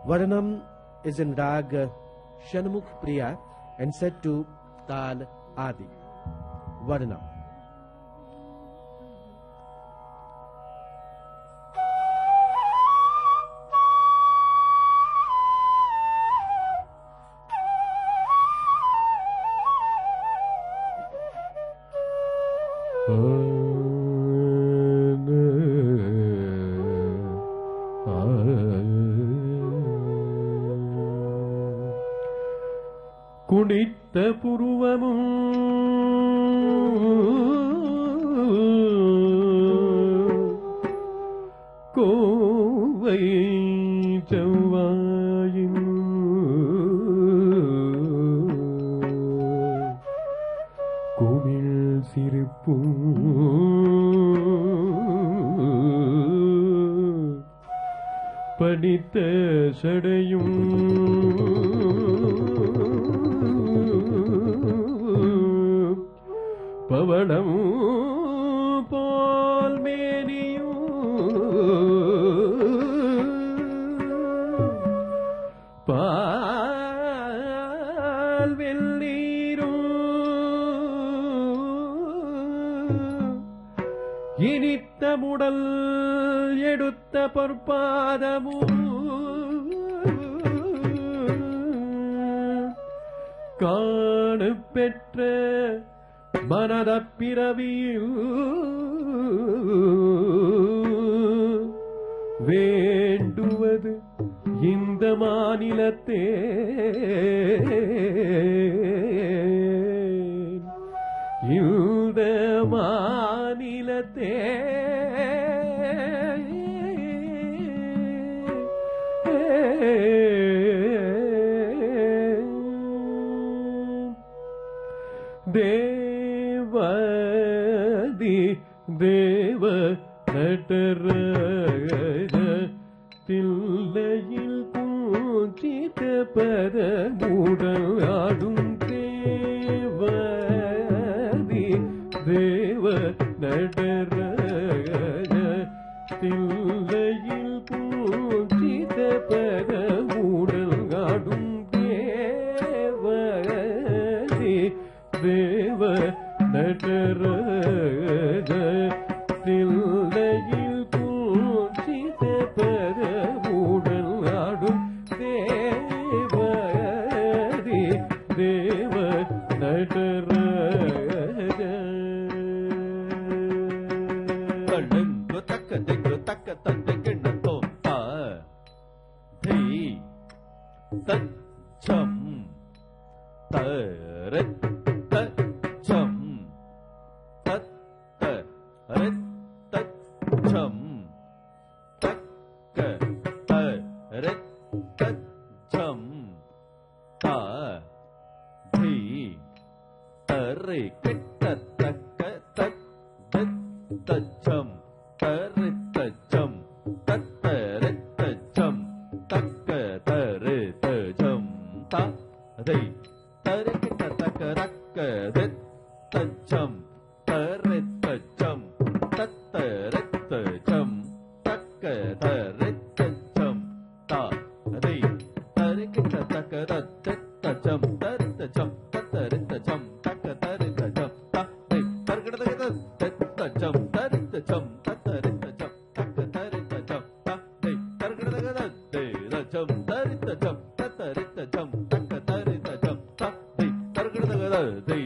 Varanam is in Rag Shanmukh Priya and set to Tal Adi. Varanam. குடித்த புருவமும் கோவை செவ்வாயின் குமிழ் சிரிப்பும் படித்த சடையும் பவளம் போல் மேனியும் பால் வெள்ளீரும் இனித்த முடல் எடுத்த பொற்பாதமும் காண பெற்ற மனத பிறவியில் வேண்டுவது இந்த மாநிலத்தே இந்த மாநிலத்தே தேவதி தேவ நடராஜ தில்லையில் பூஜித பதமுடன் ஆடும் தேவதி தேவ நடராஜ தில்லையில் பூஜித பதமுடன் ஆடும் தேவதி தேவ நடராஜ தில்லையில் பூஜித பதமுடன் ஆடும் தேவதி தேவ நடராஜ கண்ணங்கு தக்க தெங்கு தக்க தந்தை கிண்ணத்தோ தை தச்சம் தரத் தச்சம் தத்த ரத் தச்சம் தக்க தரத் தச்சம் தா தை தரை கிட்ட தக்க தத் தச்சம் தரித் தச்சம் தத்தரித் தச்சம் தக்க தரு தச்சம் தை தரிக்கிட்ட தக்க ரக்க தச்சம் தரித் தச்சம் தத்தரித் தச்சம் தக்க தரித் தச்சம் தை தரிக்கிட்ட தக்க தச்சம் தரித் தச்சம் தத்தரித் தச்சம் தக்க தரித் தச்சம் தை தர்க்கிட்ட தச்சம் தரித் தச்சம் தத்தரித் தச்சம் தக்க தரித் தச்சம் தை தர்க்கிட்ட தச்சம் தரித் தச்சம் தத்தரித் தச்சம் தக்க தரித் தச்சம் தை தர்க்கிட்ட தை